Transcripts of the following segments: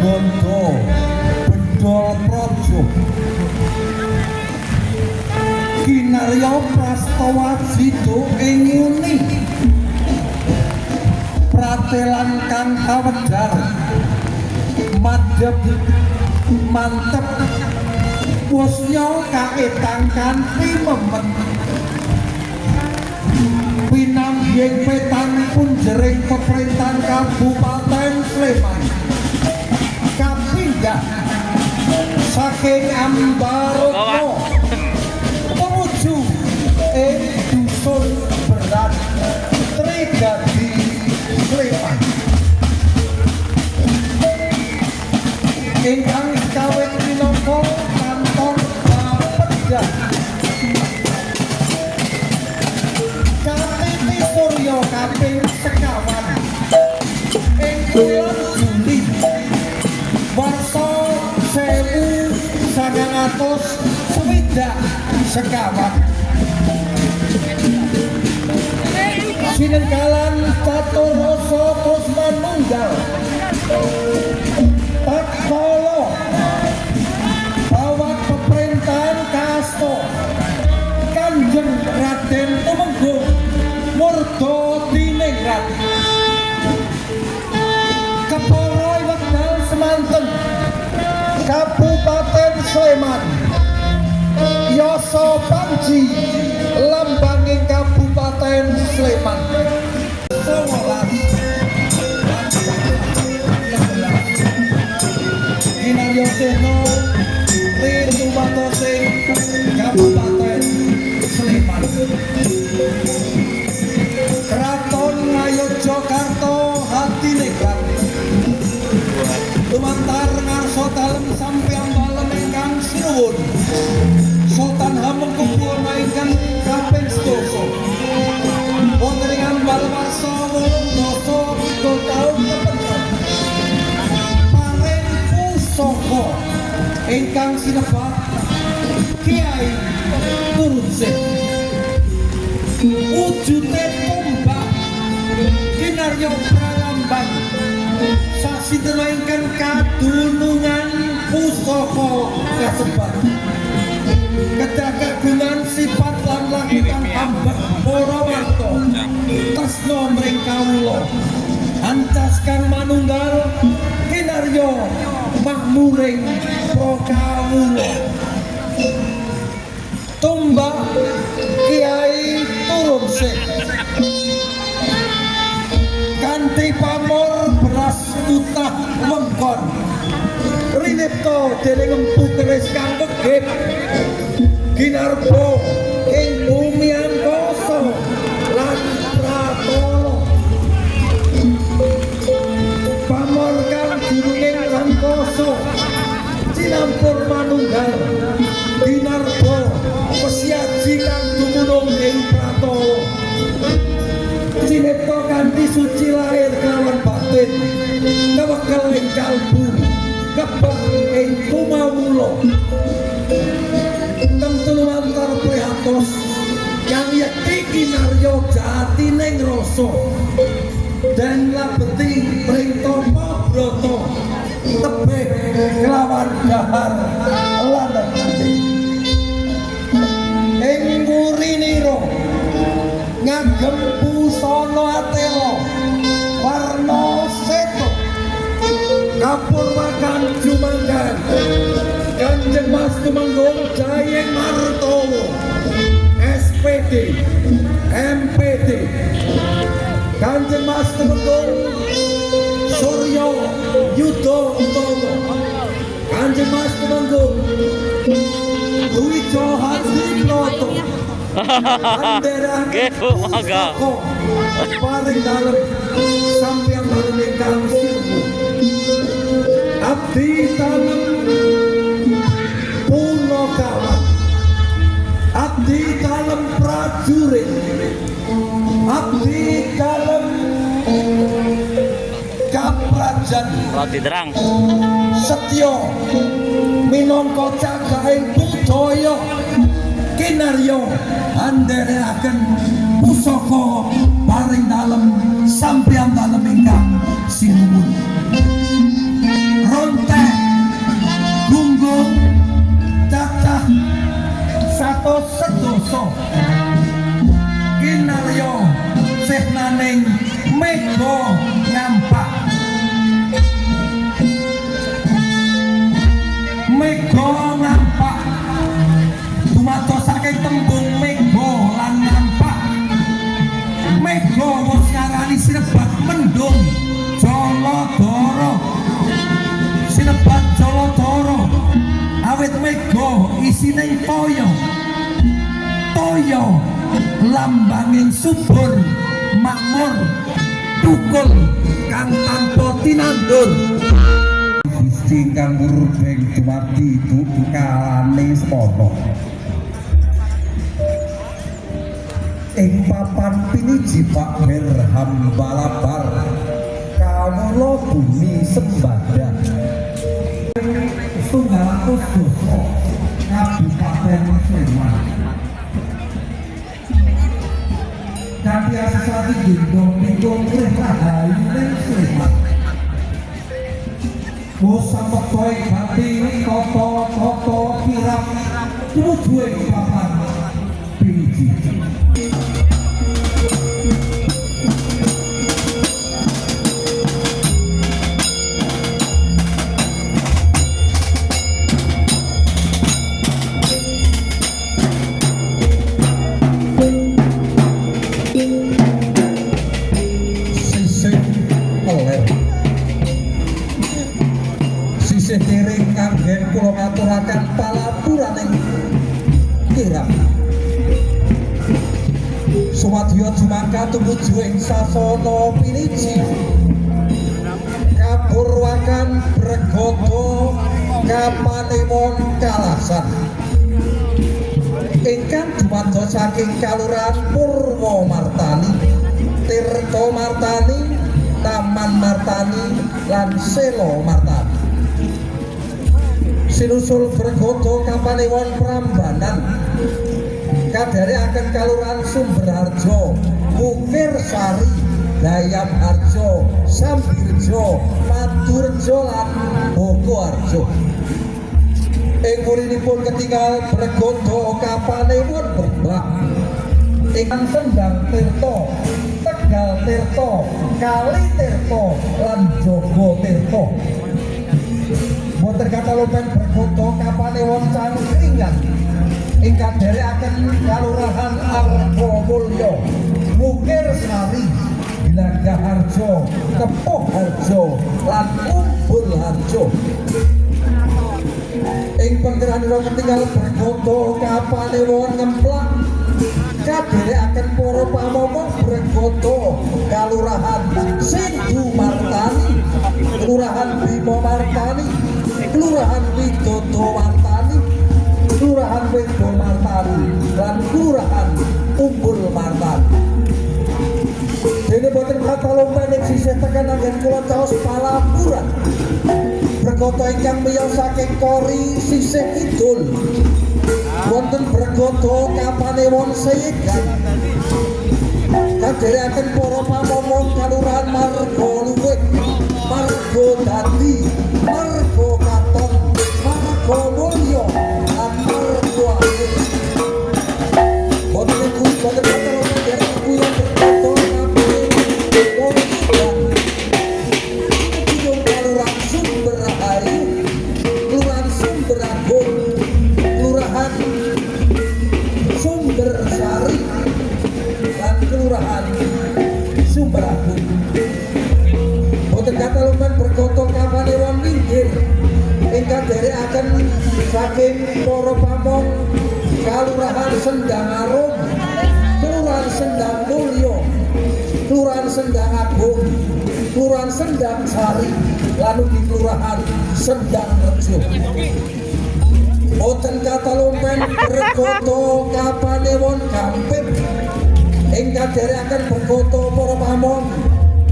Gondo Bedol Projo Kinarya Prastawa Sido Inguni Pratelan kang kawedar madhep mantep pusnya kaetang kanthi memet pinambying petang punjering pemerintahan Kabupaten Sleman kapindah saking Ambaroko menuju ing dusun Berat Trigadi Sleman ingkang kawit minangka kantor Bapeda Kartini Suryo kaping sekawan ing bulan Juli warsa 1960 sinengkalan catur rasa terus manunggal Tatkala bawah pemerintahan Kasto Kanjeng Raden Tumenggung Murda Diningrat Kepala wekdal semanten Kabupaten Sleman Yasa Panji lambanging Kabupaten Sleman 19 Kinarya Seno Rindu Matosing Kabupaten Sleman Kraton Ngayogyakarta Hadiningrat lumantar ngarsa dalem sampeyan dalem ingkang sinuwun Sultan Hamengkubuwana ingkang kaping 7 wonten ing ambal warsa 8 taun kepentok paring pusaka ingkang sinebat Kiai Turunsin wujude tombak kinarya pralambang sasidana ingkang kadunungan pusaka kasebat kedah kagungan sifat lan lakukan ambek para warta tresna mring kawula ancas kang manunggal kinarya makmuring prakawula tombak Kiai Turunsin kanthi pamor beras utah mengkon rinipta dening empu keris kang gegip ginarba ing bumi angkasa lan pratala pamor kang durunging angkasa cinampur manunggal ginarba pesiaji kang dumunung ing pratala cinipta kanthi suci lahir kelawan batin kewekel ing kalbu kebak ing kumawula tentu lumantar prihatos kang yekti kinarya jatining rasa dan labeti pring tapa brata tebih kelawan dahar lan ati ing murinira ngagem busana atela warna seto kapurwakan jumanggan Kanjeng Mas Tumenggung Jayeng Martowo SPD MPD Kanjeng Mas Tumenggung Suryo Yudo Utomo Kanjeng Mas Tumenggung Wijo Hadinoto Andera Pusaka paring dalem sampeyan dalem ingkang sinuwun abdi dalem Punakawan abdi dalem prajurit abdi dalem kaprajan roti terang setya minangka cagaing budaya kinarya andherekaken pusaka paring dalem sampeyan dalem ingkang sinuwun. sawit mega isine toya lambanging subur makmur tukul kang tanpa tinandur Gusti kang murbeng dumadi kalane sepana ing papan piniji Pak Berham balabar kawula bumi sembada setunggal atus dosa Kabupaten Sleman kanthi asesati gendong tingkung rahayu ning Sleman sampeyan ganti toto kirap tumuju ing papan piniji sedereng kanggen kula ngaturaken palapuraning kirap sumadya jumangka tumuju ing sasana piniji kapurwakan Bregada Kapanemon Kalasan ingkang dumadya saking Kalurahan Purwomartani Tirta Martani Taman Martani lan Selo Martani sinusul Bregada Kapanemon Prambanan kadherekaken Kalurahan Sumberharjo Mukir Sari Gayam Harjo Sambirjo Madurjo lan Bokoharjo ing murinipun ketingal Bregada Kapanemon Berbah ingkang Sendang Tirta Tegal Tirta Kali Tirta lan Jogo Tirta boten katalopen Bregada Kapanemon Cangkringan ingkang dherekaken Kalurahan Argomulya Mukir Sari Bilanggaharjo Kepoharjo lan Umbul Harjo ing penggeranira ketingal Bregada Kapanemon Ngemplak kadherekaken para pamomong Bregada Kalurahan Sindu Martani Kelurahan Bima Martani Kelurahan Widodo Martani Kelurahan Wedo Martani lan Kelurahan Umbul Martani dene boten katalompen ing sisih tekan anggen kula caos palapuran Bregada ingkang miyos saking Kori sisih kidul wonten Bregada Kapanemon Seyegan kadherekaken para pamomong Kalurahan Marga Luwih Marga Dadi Marga Katon Marga Mulya lan Marga Alit boten katalopen derek kula Bregada Kalurahan Sumberrahayu Kelurahan Sumberagung Kelurahan Sumbersari lan Kelurahan Sumberagung boten katalopen Bregada Kapanemon Minggir ingkang dherekaken saking para pamong Kalurahan Sendang Arum Kelurahan Sendang Mulya Kelurahan Sendang Agung Kelurahan Sendang Sari lan ugi Kelurahan Sendang Rejo boten katalompen Bregada Kapanemon Gampit ingkang dherekaken Bregada para pamong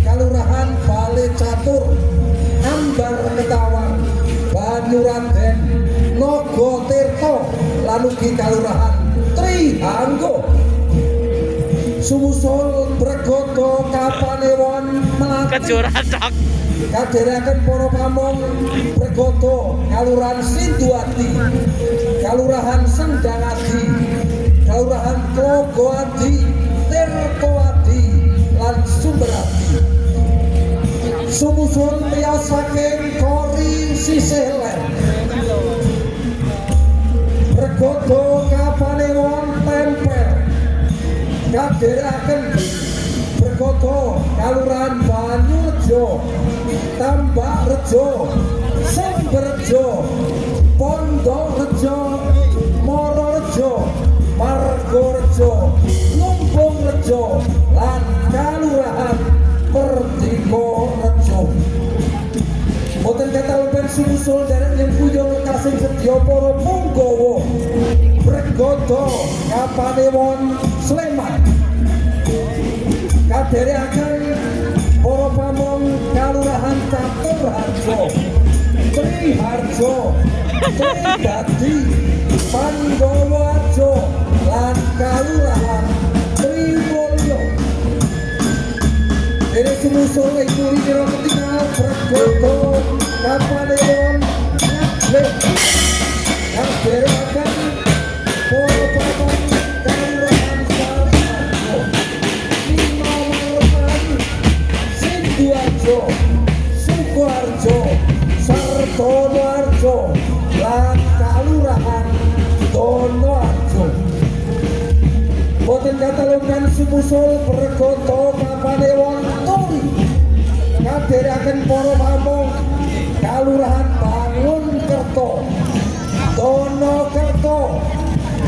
Kalurahan Bale Catur Ambar Ketawang Banyuraden Naga Tirta lan ugi Kalurahan Trihangga sumusul Bregada Kapanemon Melati kadherekaken para pamong Bregada Kalurahan Sinduadi Kalurahan Sendangadi Kalurahan Klogoadi Tirtoadi lan Sumberadi sumusul miyos saking Kori sisih lèr Bregada Kapanemon Tempel kadherekaken Bregada Kalurahan Banyurejo Tambakrejo Sumberjo Pondok Kutorejo, Mororejo, Margorejo, Lumbungrejo, lan Kalurahan Pertikorejo. Boten ketalben sumusul derek yen kuyung kasing sedya para punggawa Bregada Kapanewon Sleman. Kadherekaken para pamong Kalurahan Caturharjo, Triharjo, Tridadi, Pandhawaharjo lan Kalurahan Trimulyo. Dene sumusul ing Muridira ketingal Bregada Kapanewon Ngajlik. Kadherekaken para pamong Kalurahan Salharjo, Limawarahan, Sidoarjo, Sukoharjo, Sartonoharjo lan Kalurahan Donoharjo. Boten katalungan sumusul Bregada Kapanewon Turi. Kadherekaken para pamong Kalurahan Bangunkerto, Donokerto,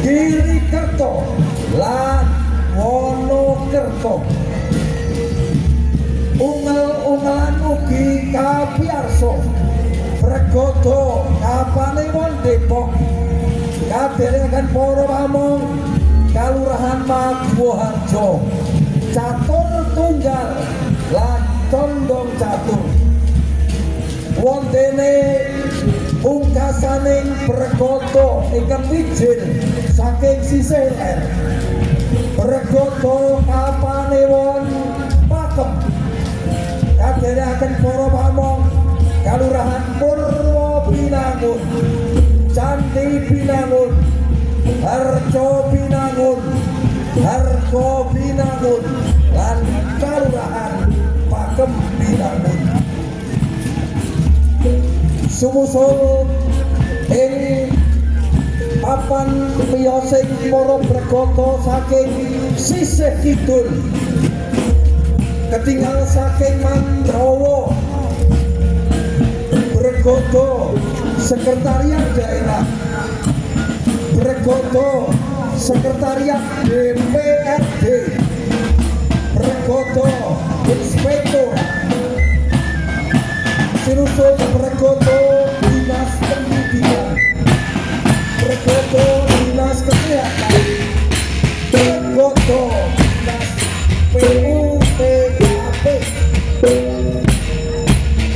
Girikerto lan Wonokerto. Unggal-unggalan ugi kapiyarsa Bregada Kapanewon Depok. Kadherekaken para pamong Kalurahan Maguwoharjo, Catur Tunggal lan Condong Catur. Wontene pungkasaning Bregada ingkang wijil saking sisih ler, Bregada Kapanewon Pakem. Kadherekaken para pamong Kalurahan Purwo Binangun, Candi Binangun, Harjo Binangun, Hargo Binangun lan Kalurahan Pakem Binangun. Sumusul ing papan miyosing para Bregada saking sisih kidul ketinggal saking Mandrawa, Bregada Sekretariat Daerah, Bregada Sekretariat DPRD, Bregada Inspektor, sinusul Bregada Dinas Pendidikan, Bregada Dinas Kesehatan, Bregada Dinas PUPKP.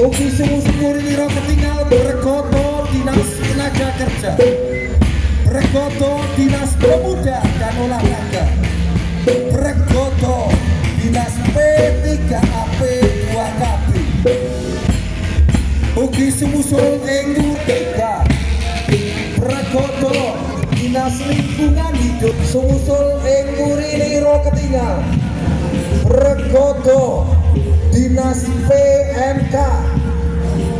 Ugi sumusul Muridira ketingal Bregada Dinas Tenaga Kerja, Bregada Dinas Pemuda dan Olahraga, Bregada Dinas P3AP 2KB. Ugi sumusul ing Tiga Bregada Dinas Lingkungan Hidup. Sumusul ing Muridira ketingal Bregada Dinas PMK,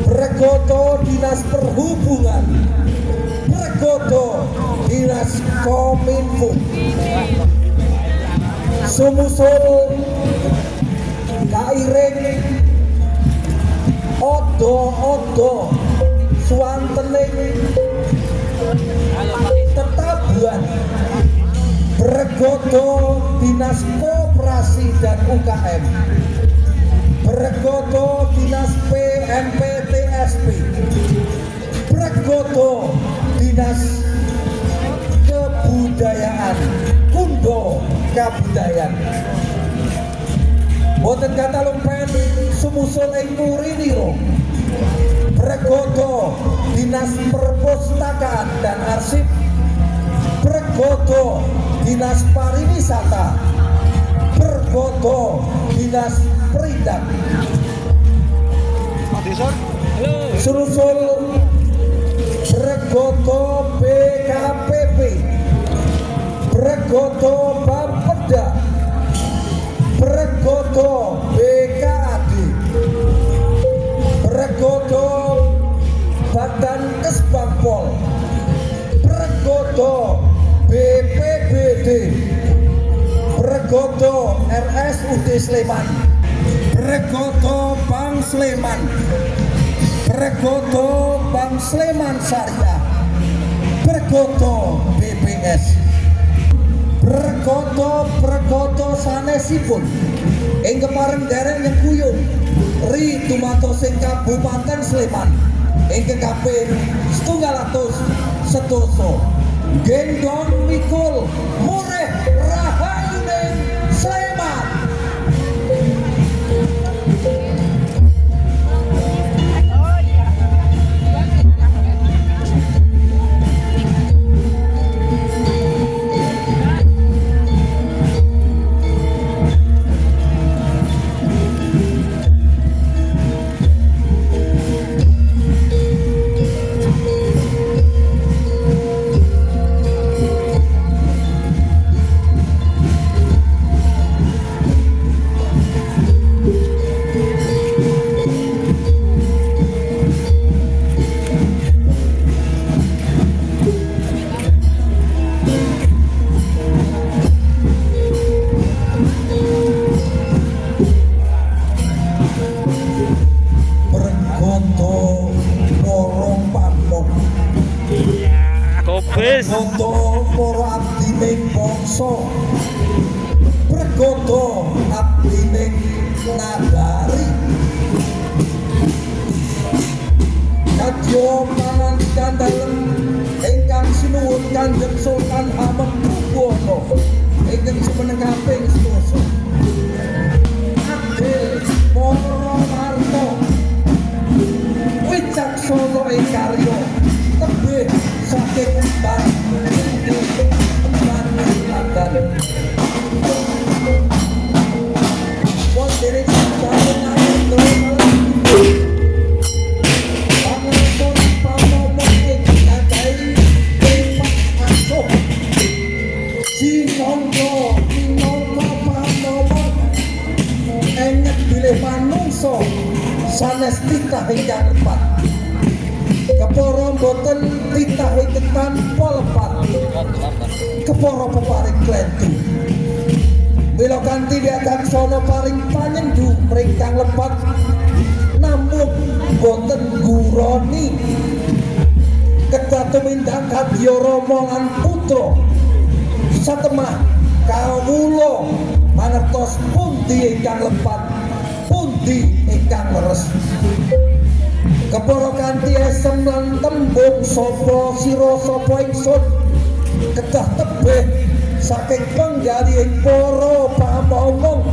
Bregada Dinas Perhubungan, Bregada Dinas Kominfo. Sumusul kairing odo-odo swantening tetabuhan, Bregada Dinas Koperasi dan UKM, Bregada Dinas PMPTSP, Bregada Dinas Kebudayaan Kundo Kabudayaan. Boten katalumpen sumusul ing Muridira Bregada Dinas Perpustakaan dan Arsip, Bregada Dinas Pariwisata, Bregada Dinas Perindak. Susul Bregada BKPP, Bregada Bapeda, Bregada BKAD, Bregada Badan Kesbangpol, Bregada BPBD, Bregada RSUD Sleman, Bregada Bank Sleman, Bregada Bank Sleman Syariah, Bergoto BBS Bergoto sanesipun ing kepareng dereng nyengkuyung ri tumatos ing Kabupaten Sleman ing kaping 700 gendong mikul mureh rahayuning Sleman. Bergoto para abdining bangsa Bergoto abdining nagari kadya pangandikan dalem ingkang sinuwun Kanjeng Sultan Hamengkubuwana ingkang jumeneng kaping 10 adil para warta wicaksana ing karya tebih saking emban London wondere sampun ando pangampun pamomong ing kadai tempat asuh jinongko pamomong enget bilih manungsa sanes titah ingkang lepat kepara boten titah ingkang tanpa lepat kepara peparing klentu mila kanthi diakan sono paring panyendu mringkang lepat namung boten guroni kedah tumindang kadya rama lan putra satemah kawula mangertos pundi ingkang lepat pundi ingkang leres kepara kanthi esem lan tembung sapa sira sapa ingsun kedah tebih saking penggali para pamomong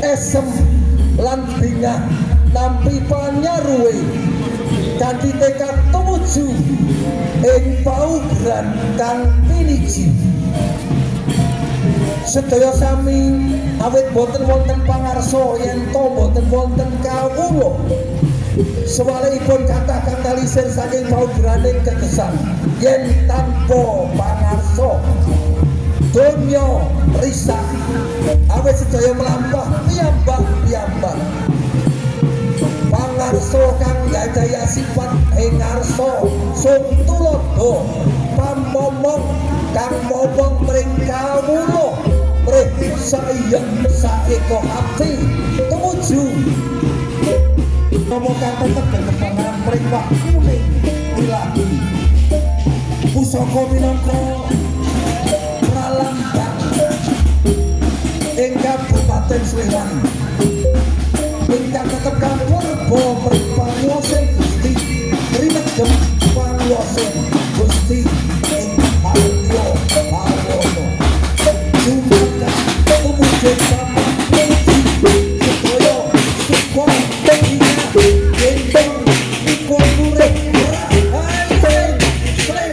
esem lan bingah nampi panyaruwe kanthi tekad tumuju ing paugeran kang piniji sedaya sami awit boten wonten pangarsa yen to boten wonten kawula sewalipun kata-kata lisir saking paugeraning kekesan yen tanpa pangarsa donya risak awit sedaya melampah piyambak pangarsa kang gadhah sifat ing ngarsa sung tulodo pamomong kang momong mring kawula mrih saiyeng saeka ati tumuju ngomong kata tetep kepangan mring waktune ilahi pusaka minangka pralambang ing Kabupaten Sleman ingkang tetep kapurba mring panguwasaning Gusti rimegem panguwasaning Gusti ing Harya Marono jumeneng umujud papan sedaya suka gendong ikut murid rahayuning Sleman.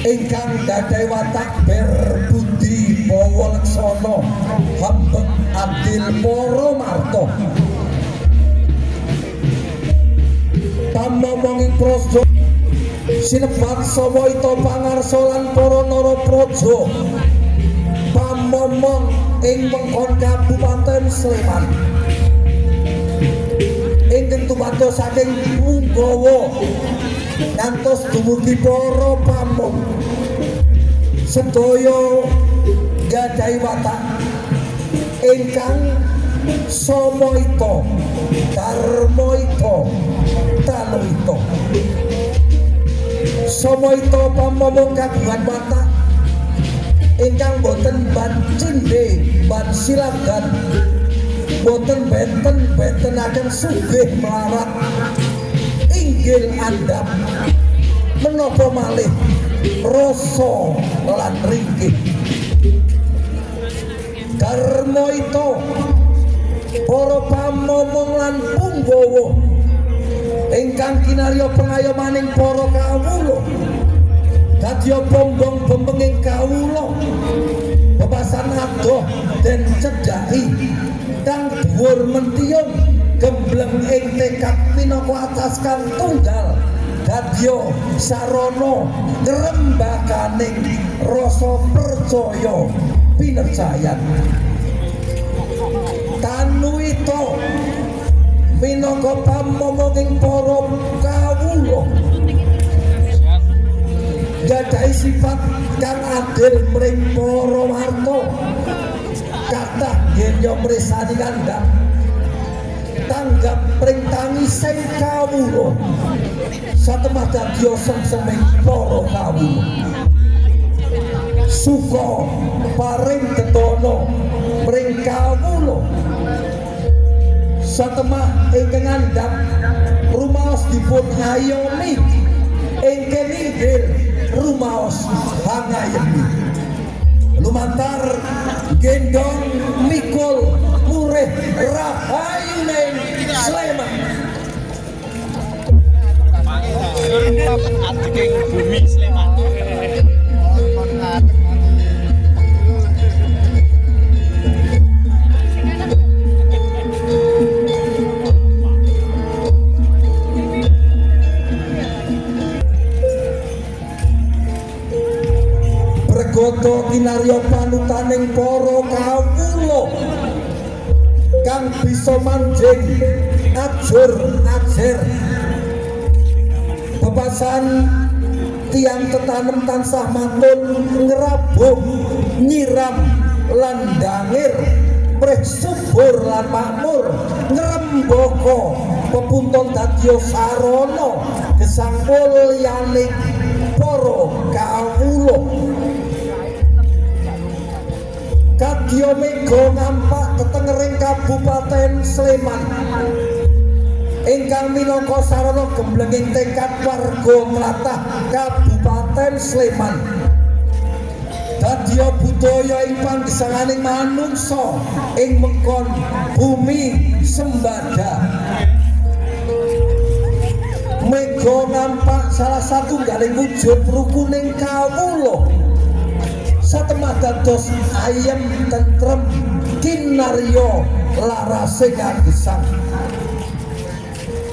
Ingkang gadhahi watak berbudi bawa leksana hambek adil sinebat Sawaita pangarsa lan para narapraja pamomong ing wewengkon Kabupaten Sleman ingkang tumados saking Punggawa ngantos dumugi para pamong sedaya gadhahi watak ingkang Sawaita Darmaita Tanuwita. Sawaita pamomong kagungan watak ingkang boten ban cindhe ban silagan boten benten-bentenaken sugih melarat inggil andhap menapa malih rasa lan ringkih. Darmaita para pamomong lan Punggawa ingkang kinarya pengayomaning para kawula kadya bombong-bombenging kawula bebasan adoh den cedhaki kang dhuwur mentiyung gembleng ing tekad minangka atas kang tunggal kadya sarana ngrembakaning rasa percaya pinercayan. Tanuwita minangka pamomonging para kawula gadhahi sifat kang adil mring para warta kathah genya mresani kandhap tanggap mring tangising kawula satemah dadya semseming para kawula suka paring tetana mring kawula satemah ingkang andhap rumaos dipun ayomi ingkang inggil rumaos pangayemi lumantar gendong mikul murih rahayuning Sleman. Bumi Sleman. Goto kinarya panutaning para kawula kang bisa manjing ajur-ajer bebasan tiang tetanem tansah mantun ngrabuh nyiram lan dangir preh subur lan makmur ngrembaka pepunton dadya sarana gesang mulyaning para kawula kadya mega nampak tetengering Kabupaten Sleman ingkang minangka sarana gemblenging tekad warga tlatah Kabupaten Sleman dadya budaya ing panggesanganing manungsa ing mengkon bumi sembada mega nampak salah satunggaling wujud rukuning kawula satemah dados ayem tentrem kinarya larase kagesang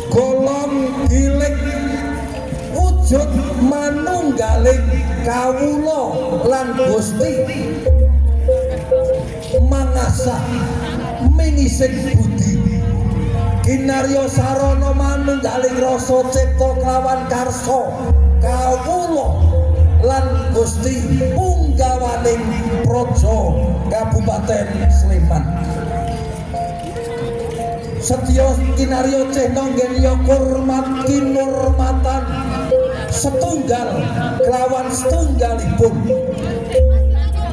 golong giling wujud manunggaling kawula lan Gusti mangasah mingising budi kinarya sarana manunggaling rasa cipta kelawan karsa kawula lan Gusti punggawaning praja Kabupaten Sleman setya kinarya cehna nggenya kurmat kinurmatan setunggal kelawan setunggalipun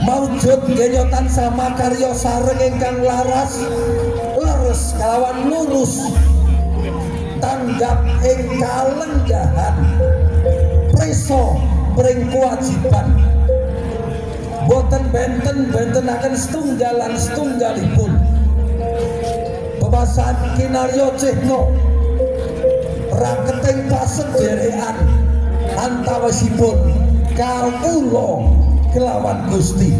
maujud nggenya tansah makarya sareng ingkang laras leres kelawan lurus tanggap ing kalenggahan prisa pring kewajiban boten benten-bentenaken setunggalan setunggalipun bebasan kinarya cehna raketing pasederekan antawisipun kawula kelawan Gusti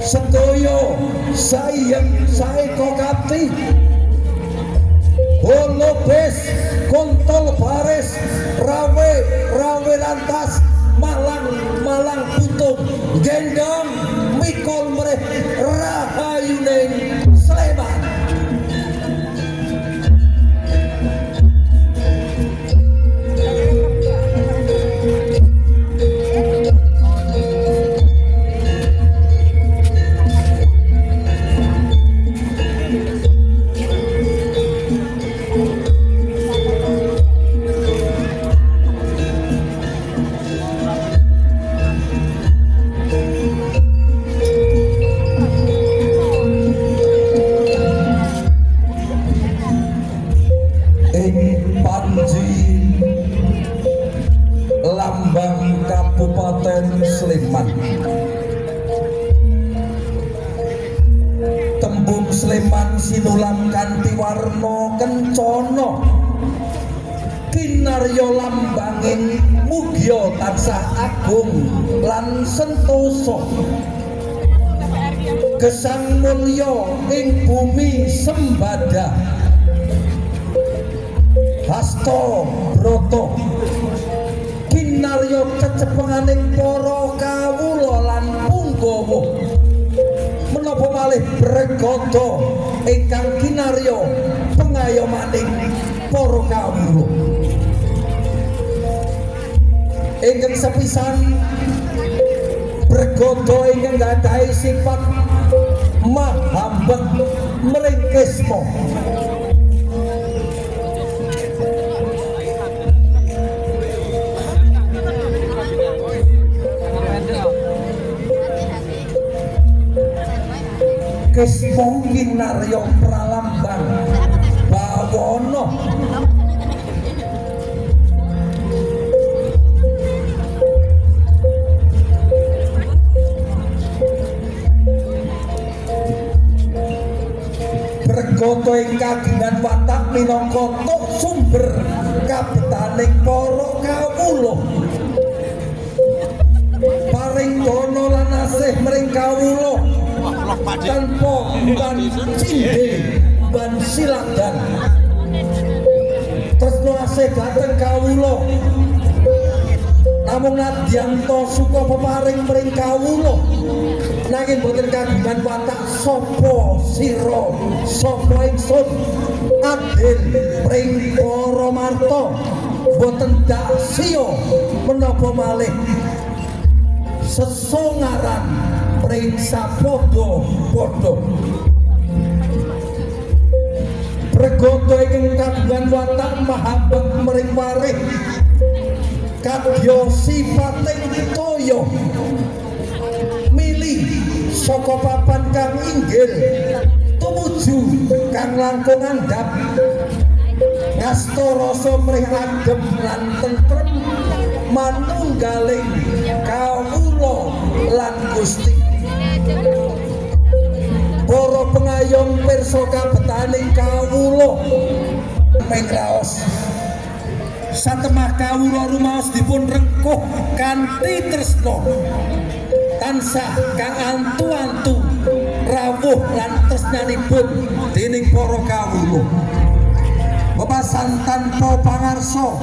sedaya saiyeng saeka kapti Holobes kontol baris rawe lantas malang putung gendong mikol mereh rahayuning Sleman. Lambang Kabupaten Sleman. Tembung Sleman sinulam kanthi warna kencana. Kinarya lambanging mugya tansah agung lan sentosa. Gesang mulya ing bumi sembada. Hasta brata kinarya cecepenganing para kawula lan punggawa menapa malih bregada ingkang kinarya pengayomaning para kawula ingkang sepisan bregada ingkang gadhahi sifat mahambet mringkesma. Kesmo kinarya pralambang bawana bregada ing kagungan watak minangka tok sumber kabetaning para kawula paring dana lan asih mring kawula tanpa ban cinde ban siladan tresno asih dhateng kawula namung nadyanto suka peparing mring kawula nanging boten kagungan watak sapa sira sapa ingsun adil mring para marta boten dak sia menapa malih sesongaran mring sapodo-podo bregada ing kagungan watak mahabet mring warih kadya sipating toya milih saka papan kang inggil tumuju kang langkung andhap ngasta rasa mrih adem lan tentrem manunggaling kawula lan Gusti. Para pengayom pirsa kabetaning kawula mengraos satemah kawula rumaos dipun rengkuh kanthi tresna tansah kang antu-antu rawuh lan tresnanipun dening para kawula. Bebasan tanpa pangarso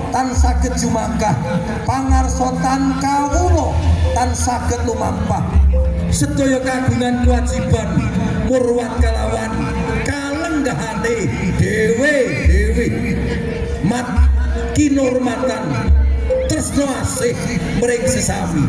tan saged jumangkah pangarso tan kawula tan saged lumampah sedaya kagungan kewajiban murwat kalawan kalenggahane dewe-dewe mat kinurmatan tresno asih mring sesami.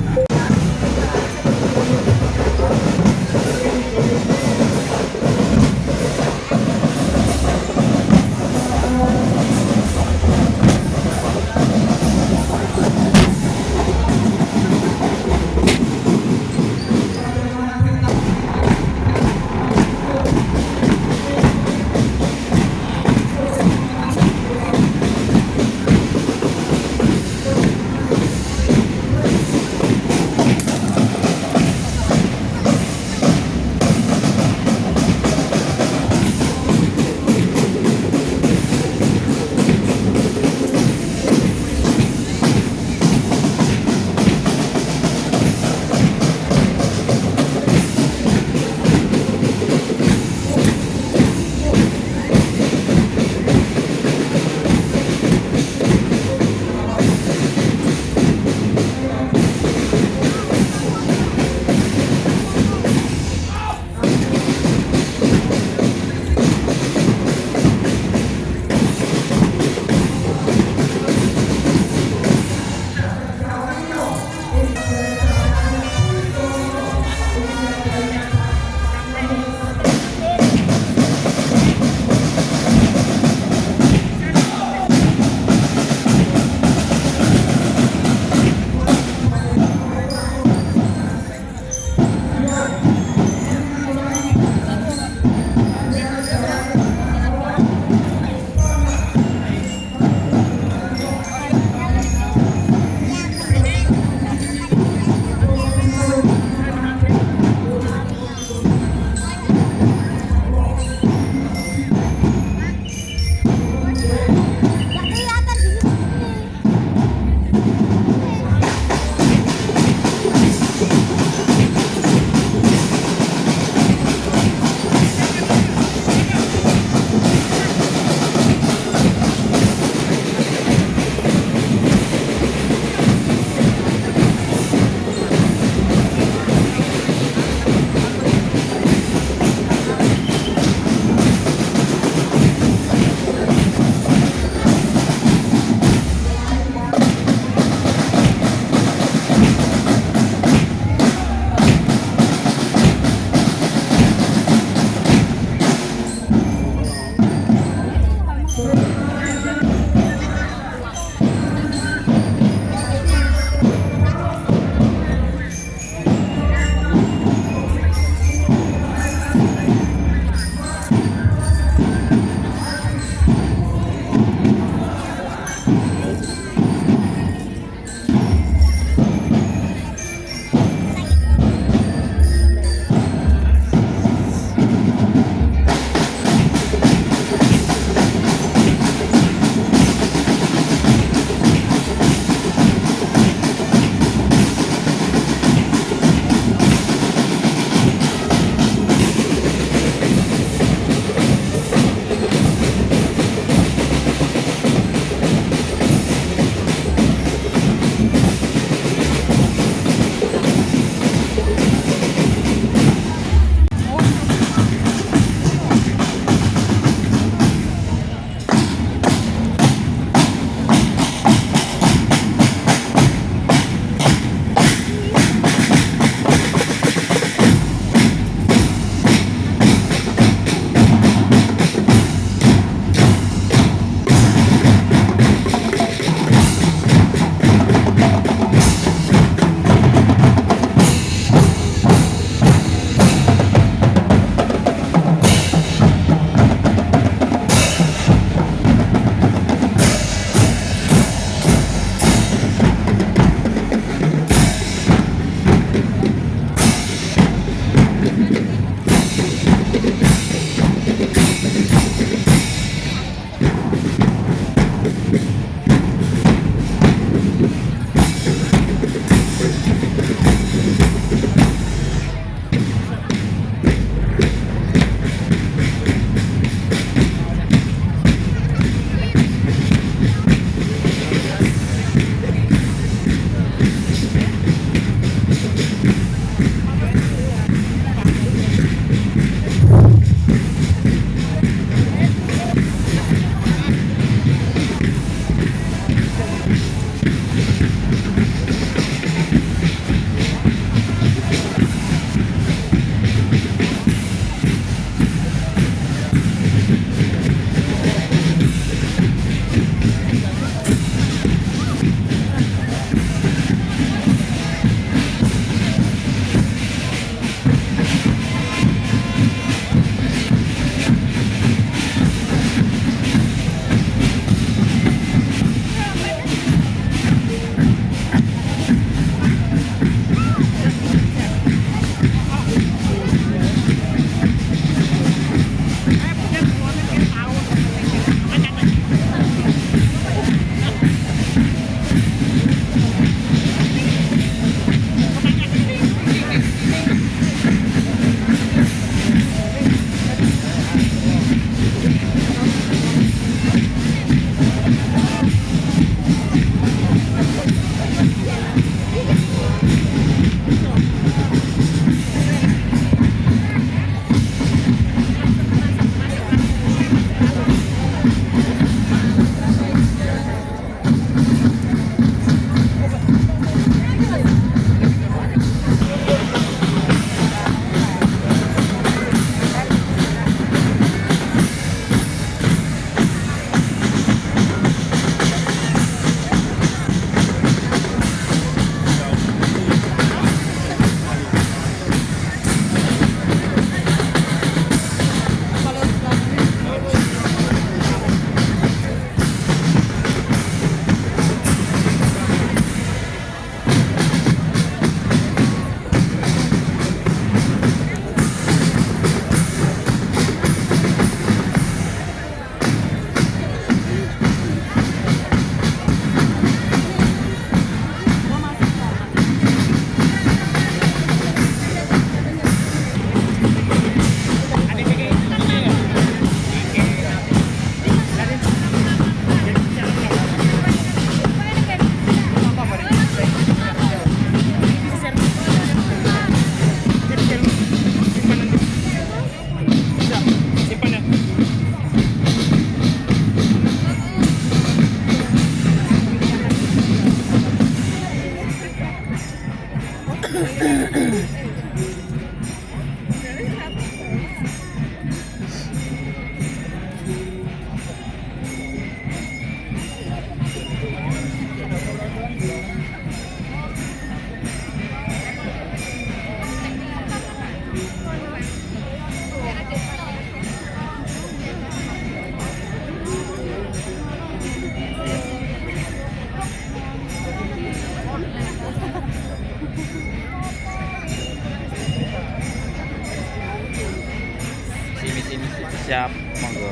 Siap, monggo.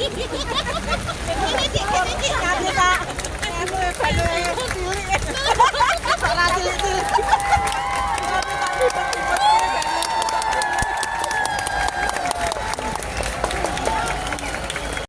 Ini